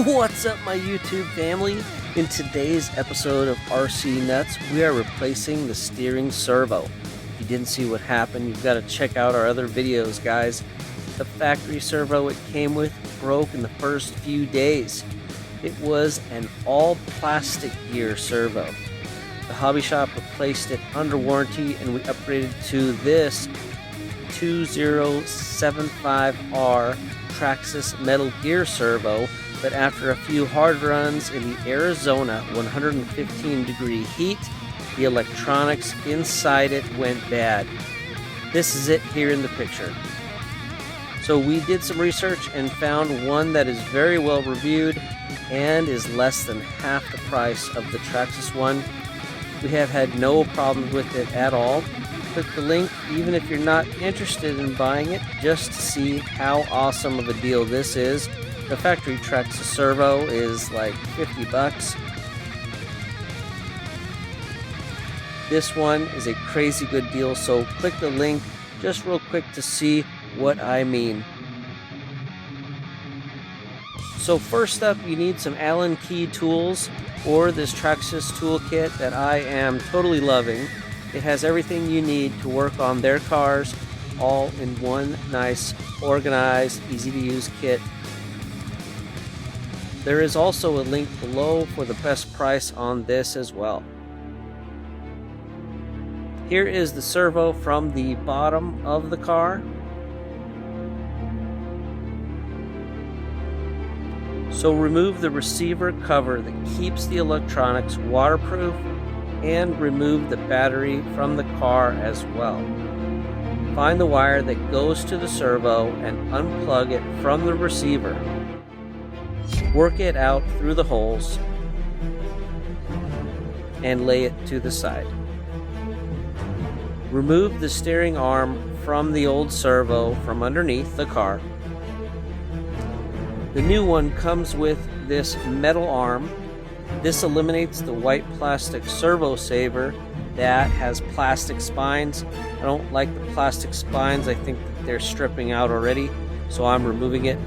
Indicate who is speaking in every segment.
Speaker 1: What's up, my YouTube family? In today's episode of RC Nuts, we are replacing the steering servo. If you didn't see what happened, you've got to check out our other videos, guys. The factory servo it came with broke in the first few days. It was an all-plastic gear servo. The hobby shop replaced it under warranty, and we upgraded to this 2075R Traxxas metal gear servo. But after a few hard runs in the Arizona 115-degree heat, the electronics inside it went bad. This is it here in the picture. So we did some research and found one that is very well reviewed and is less than half the price of the Traxxas one. We have had no problems with it at all. Click the link even if you're not interested in buying it, just to see how awesome of a deal this is. The factory Traxxas servo is like 50 bucks. This one is a crazy good deal, so click the link just real quick to see what I mean. So first up, you need some Allen key tools or this Traxxas toolkit that I am totally loving. It has everything you need to work on their cars, all in one nice, organized, easy to use kit. There is also a link below for the best price on this as well. Here is the servo from the bottom of the car. So remove the receiver cover that keeps the electronics waterproof and remove the battery from the car as well. Find the wire that goes to the servo and unplug it from the receiver. Work it out through the holes and lay it to the side. Remove the steering arm from the old servo from underneath the car. The new one comes with this metal arm. This eliminates the white plastic servo saver that has plastic spines. I don't like the plastic spines. I think that they're stripping out already, so I'm removing it.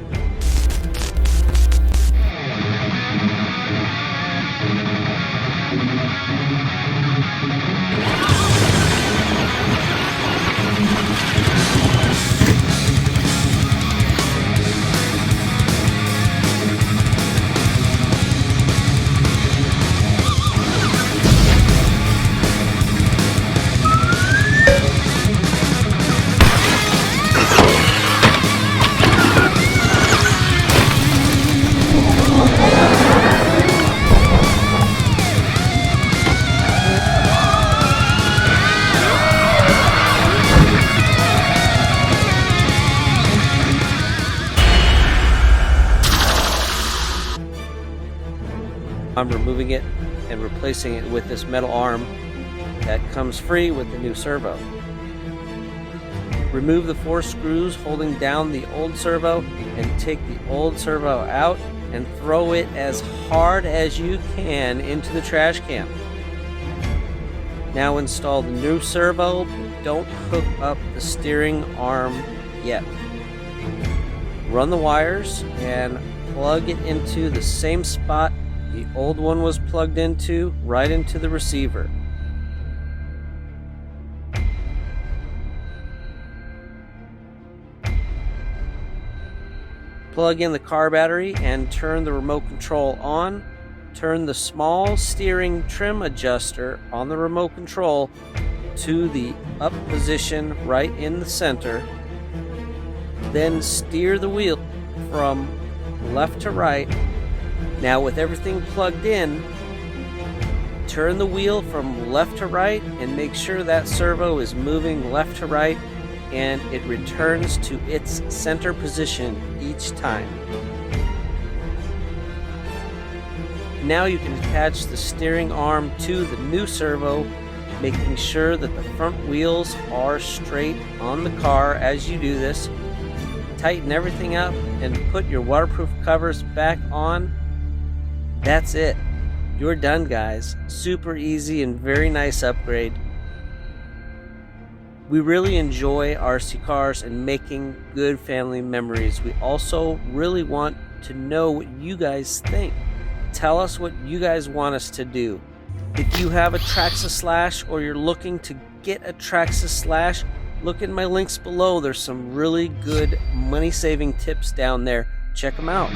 Speaker 1: I'm removing it and replacing it with this metal arm that comes free with the new servo. Remove the 4 screws holding down the old servo and take the old servo out and throw it as hard as you can into the trash can. Now install the new servo, but don't hook up the steering arm yet. Run the wires and plug it into the same spot the old one was plugged into, right into the receiver. Plug in the car battery and turn the remote control on. Turn the small steering trim adjuster on the remote control to the up position right in the center. Then steer the wheel from left to right. Now with everything plugged in, turn the wheel from left to right and make sure that servo is moving left to right and it returns to its center position each time. Now you can attach the steering arm to the new servo, making sure that the front wheels are straight on the car as you do this. Tighten everything up and put your waterproof covers back on. That's it. You're done, guys. Super easy and very nice upgrade. We really enjoy RC cars and making good family memories. We also really want to know what you guys think. Tell us what you guys want us to do. If you have a Traxxas Slash or you're looking to get a Traxxas Slash, look in my links below. There's some really good money-saving tips down there. Check them out.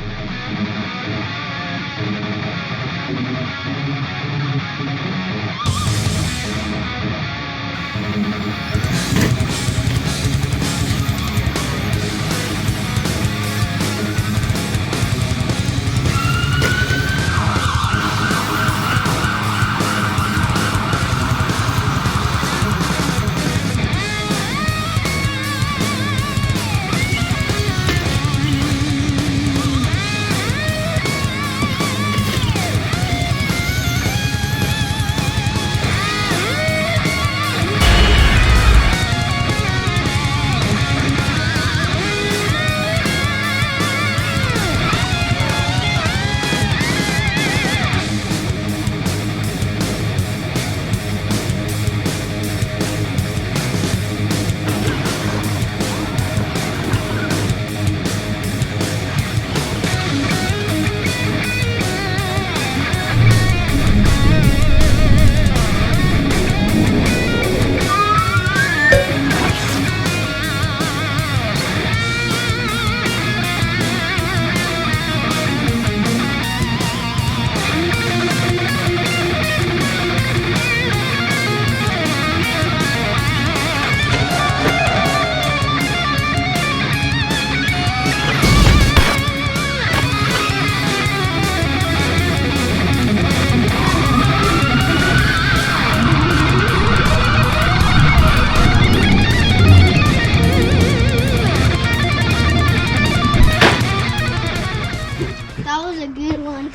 Speaker 2: That was a good one.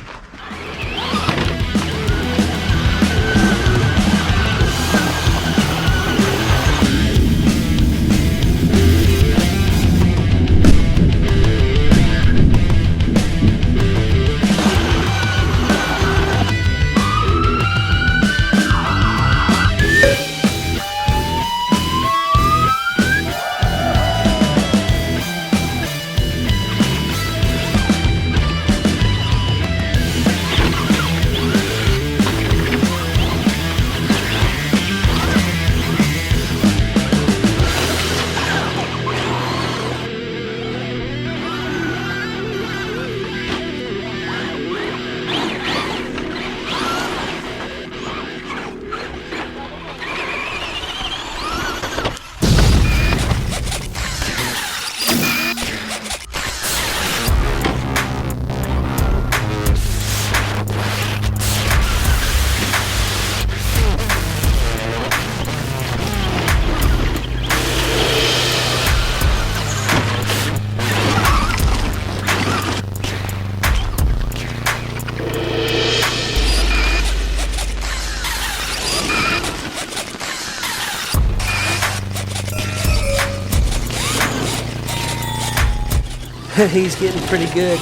Speaker 1: He's getting pretty good.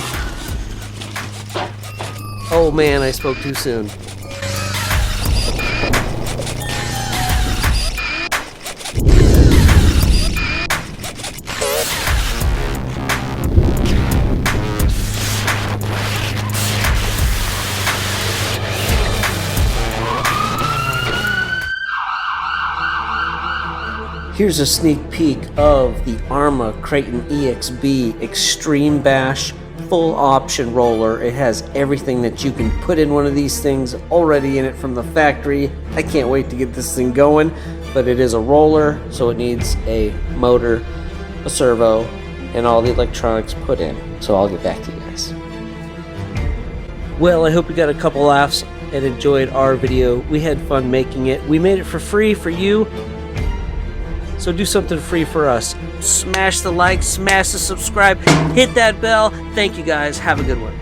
Speaker 1: Oh man, I spoke too soon. Here's a sneak peek of the ARRMA Kraton EXB Extreme Bash full option roller. It has everything that you can put in one of these things already in it from the factory. I can't wait to get this thing going, but it is a roller, so it needs a motor, a servo, and all the electronics put in. So I'll get back to you guys. Well, I hope you got a couple laughs and enjoyed our video. We had fun making it. We made it for free for you. So do something free for us. Smash the like, smash the subscribe, hit that bell. Thank you guys. Have a good one.